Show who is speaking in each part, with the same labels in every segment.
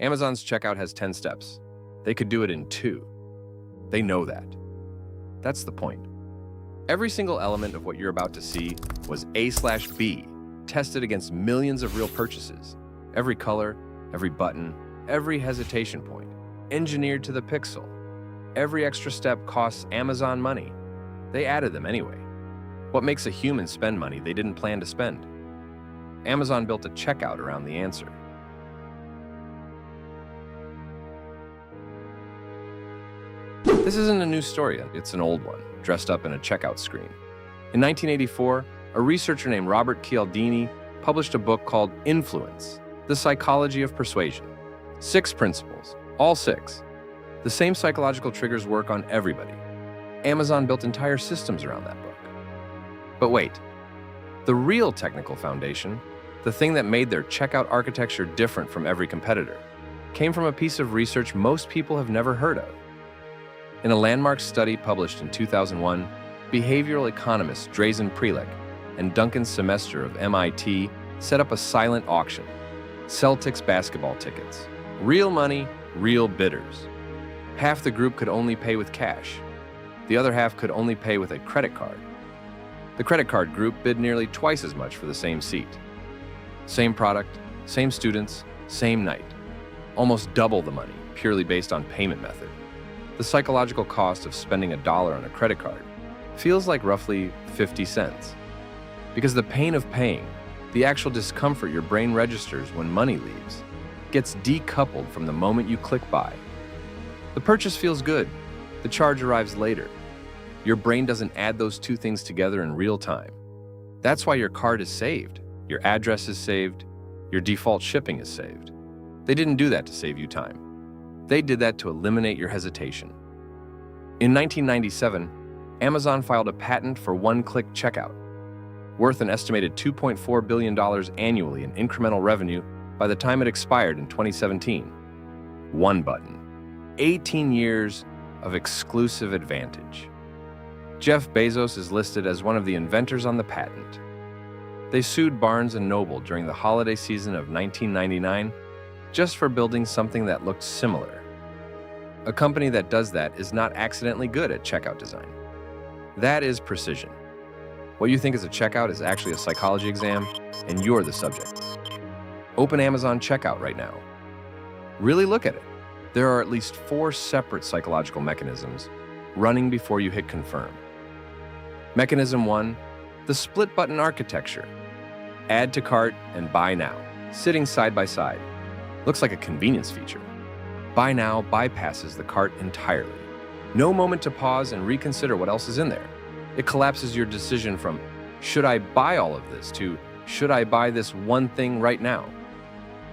Speaker 1: Amazon's checkout has 10 steps. They could do it in 2. They know that. That's the point. Every single element of what you're about to see was A/B, tested against millions of real purchases. Every color, every button, every hesitation point, engineered to the pixel. Every extra step costs Amazon money. They added them anyway. What makes a human spend money they didn't plan to spend? Amazon built a checkout around the answer. This isn't a new story, it's an old one, dressed up in a checkout screen. In 1984, a researcher named Robert Cialdini published a book called Influence, The Psychology of Persuasion. 6 principles, all 6. The same psychological triggers work on everybody. Amazon built entire systems around that book. But wait, the real technical foundation, the thing that made their checkout architecture different from every competitor, came from a piece of research most people have never heard of. In a landmark study published in 2001, behavioral economists Drazen Prelek and Duncan Semester of MIT set up a silent auction. Celtics basketball tickets. Real money, real bidders. Half the group could only pay with cash. The other half could only pay with a credit card. The credit card group bid nearly twice as much for the same seat. Same product, same students, same night. Almost double the money, purely based on payment method. The psychological cost of spending $1 on a credit card feels like roughly 50 cents. Because the pain of paying, the actual discomfort your brain registers when money leaves, gets decoupled from the moment you click buy. The purchase feels good, the charge arrives later. Your brain doesn't add those two things together in real time. That's why your card is saved, your address is saved, your default shipping is saved. They didn't do that to save you time. They did that to eliminate your hesitation. In 1997, Amazon filed a patent for one-click checkout, worth an estimated $2.4 billion annually in incremental revenue by the time it expired in 2017. One button. 18 years of exclusive advantage. Jeff Bezos is listed as one of the inventors on the patent. They sued Barnes & Noble during the holiday season of 1999 just for building something that looked similar. A company that does that is not accidentally good at checkout design. That is precision. What you think is a checkout is actually a psychology exam, and you're the subject. Open Amazon Checkout right now. Really look at it. There are at least 4 separate psychological mechanisms running before you hit confirm. Mechanism 1, the split button architecture. Add to cart and buy now, sitting side by side. Looks like a convenience feature. Buy now bypasses the cart entirely. No moment to pause and reconsider what else is in there. It collapses your decision from, should I buy all of this, to, should I buy this one thing right now?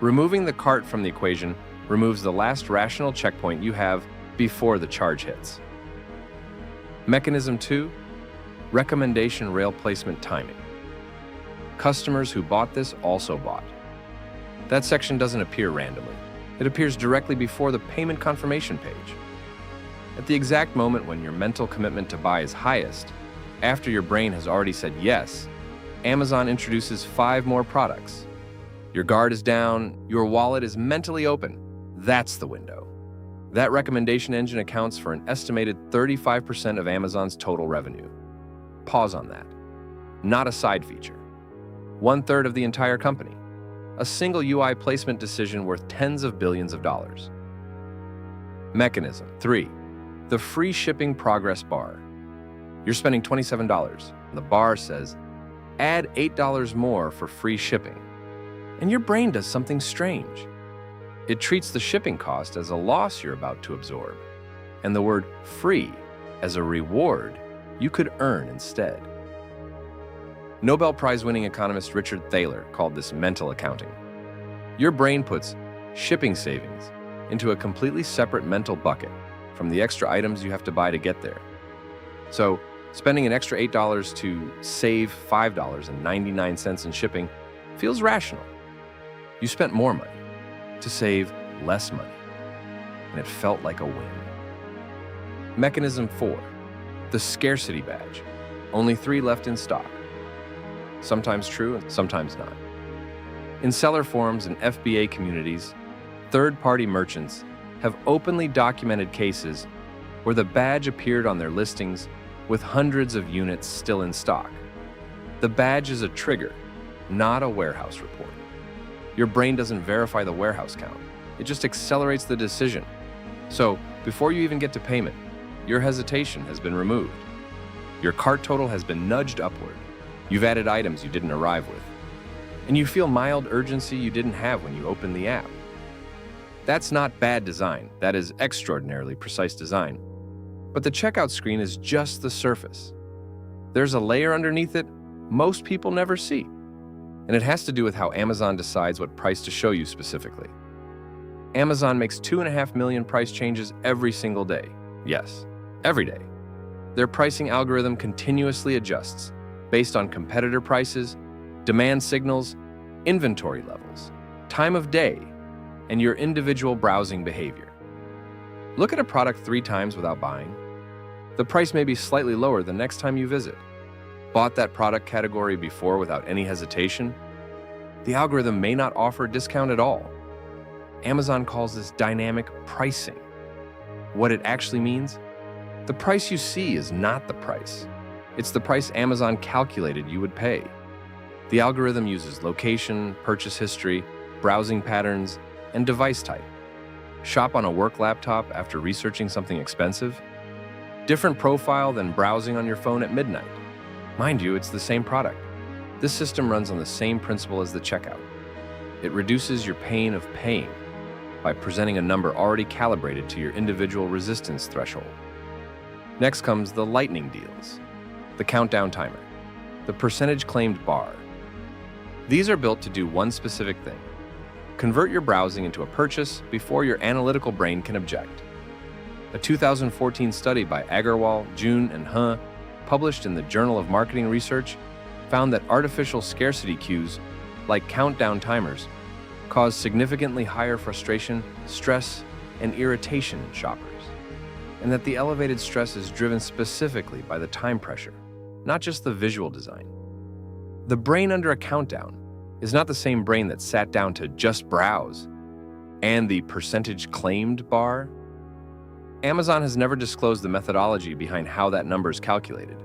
Speaker 1: Removing the cart from the equation removes the last rational checkpoint you have before the charge hits. Mechanism 2, recommendation rail placement timing. Customers who bought this also bought. That section doesn't appear randomly. It appears directly before the payment confirmation page. At the exact moment when your mental commitment to buy is highest, after your brain has already said yes, Amazon introduces 5 more products. Your guard is down, your wallet is mentally open. That's the window. That recommendation engine accounts for an estimated 35% of Amazon's total revenue. Pause on that. Not a side feature. 1/3 of the entire company. A single UI placement decision worth tens of billions of dollars. Mechanism 3, the free shipping progress bar. You're spending $27. The bar says, add $8 more for free shipping. And your brain does something strange. It treats the shipping cost as a loss you're about to absorb, and the word free as a reward you could earn instead. Nobel Prize-winning economist Richard Thaler called this mental accounting. Your brain puts shipping savings into a completely separate mental bucket from the extra items you have to buy to get there. So, spending an extra $8 to save $5.99 in shipping feels rational. You spent more money to save less money, and it felt like a win. Mechanism 4, the scarcity badge. Only 3 left in stock. Sometimes true and sometimes not. In seller forums and FBA communities, third-party merchants have openly documented cases where the badge appeared on their listings with hundreds of units still in stock. The badge is a trigger, not a warehouse report. Your brain doesn't verify the warehouse count. It just accelerates the decision. So, before you even get to payment, your hesitation has been removed. Your cart total has been nudged upward. You've added items you didn't arrive with. And you feel mild urgency you didn't have when you opened the app. That's not bad design. That is extraordinarily precise design. But the checkout screen is just the surface. There's a layer underneath it most people never see. And it has to do with how Amazon decides what price to show you specifically. Amazon makes 2.5 million price changes every single day. Yes, every day. Their pricing algorithm continuously adjusts based on competitor prices, demand signals, inventory levels, time of day, and your individual browsing behavior. Look at a product 3 times without buying. The price may be slightly lower the next time you visit. Bought that product category before without any hesitation? The algorithm may not offer a discount at all. Amazon calls this dynamic pricing. What it actually means? The price you see is not the price. It's the price Amazon calculated you would pay. The algorithm uses location, purchase history, browsing patterns, and device type. Shop on a work laptop after researching something expensive? Different profile than browsing on your phone at midnight. Mind you, it's the same product. This system runs on the same principle as the checkout. It reduces your pain of paying by presenting a number already calibrated to your individual resistance threshold. Next comes the lightning deals, the countdown timer, the percentage claimed bar. These are built to do one specific thing: convert your browsing into a purchase before your analytical brain can object. A 2014 study by Agarwal, June, and He, published in the Journal of Marketing Research, found that artificial scarcity cues, like countdown timers, cause significantly higher frustration, stress, and irritation in shoppers, and that the elevated stress is driven specifically by the time pressure, not just the visual design. The brain under a countdown is not the same brain that sat down to just browse. And the percentage claimed bar? Amazon has never disclosed the methodology behind how that number is calculated.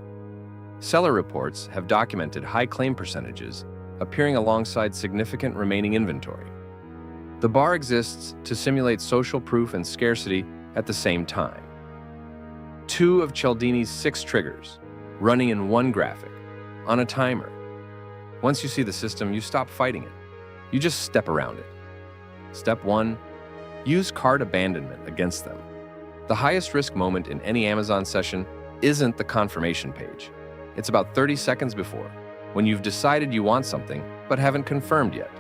Speaker 1: Seller reports have documented high claim percentages appearing alongside significant remaining inventory. The bar exists to simulate social proof and scarcity at the same time. 2 of Cialdini's 6 triggers, running in one graphic, on a timer. Once you see the system, you stop fighting it. You just step around it. Step 1, use cart abandonment against them. The highest risk moment in any Amazon session isn't the confirmation page. It's about 30 seconds before, when you've decided you want something but haven't confirmed yet.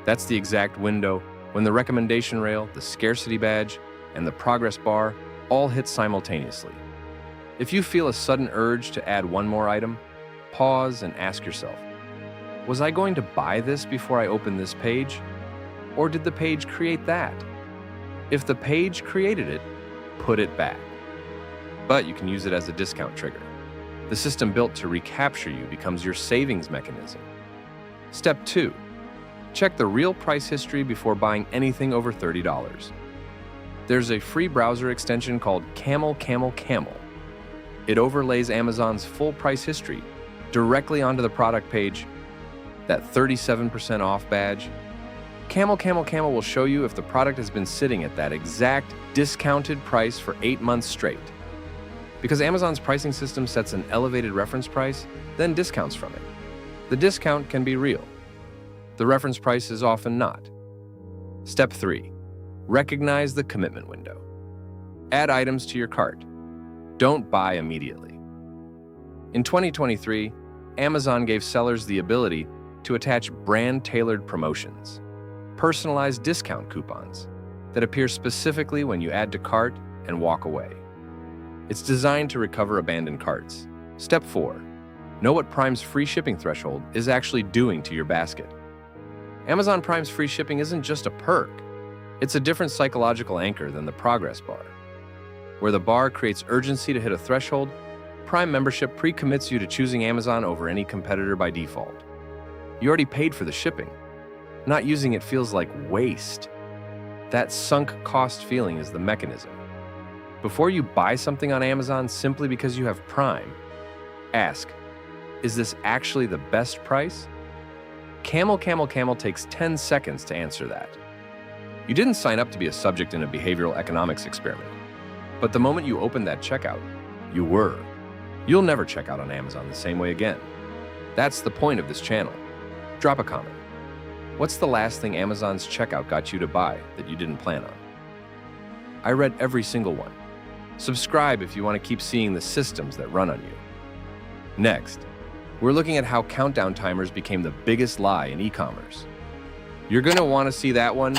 Speaker 1: That's the exact window when the recommendation rail, the scarcity badge, and the progress bar all hit simultaneously. If you feel a sudden urge to add one more item, pause and ask yourself, was I going to buy this before I open this page? Or did the page create that? If the page created it, put it back. But you can use it as a discount trigger. The system built to recapture you becomes your savings mechanism. Step 2, check the real price history before buying anything over $30. There's a free browser extension called CamelCamelCamel. It overlays Amazon's full price history directly onto the product page, that 37% off badge. CamelCamelCamel will show you if the product has been sitting at that exact discounted price for 8 months straight. Because Amazon's pricing system sets an elevated reference price, then discounts from it. The discount can be real. The reference price is often not. Step 3, recognize the commitment window. Add items to your cart. Don't buy immediately. In 2023, Amazon gave sellers the ability to attach brand-tailored promotions, personalized discount coupons that appear specifically when you add to cart and walk away. It's designed to recover abandoned carts. Step 4, know what Prime's free shipping threshold is actually doing to your basket. Amazon Prime's free shipping isn't just a perk. It's a different psychological anchor than the progress bar. Where the bar creates urgency to hit a threshold, Prime membership pre-commits you to choosing Amazon over any competitor by default. You already paid for the shipping. Not using it feels like waste. That sunk cost feeling is the mechanism. Before you buy something on Amazon simply because you have Prime, ask, is this actually the best price? CamelCamelCamel takes 10 seconds to answer that. You didn't sign up to be a subject in a behavioral economics experiment. But the moment you opened that checkout, you were. You'll never check out on Amazon the same way again. That's the point of this channel. Drop a comment. What's the last thing Amazon's checkout got you to buy that you didn't plan on? I read every single one. Subscribe if you want to keep seeing the systems that run on you. Next, we're looking at how countdown timers became the biggest lie in e-commerce. You're going to want to see that one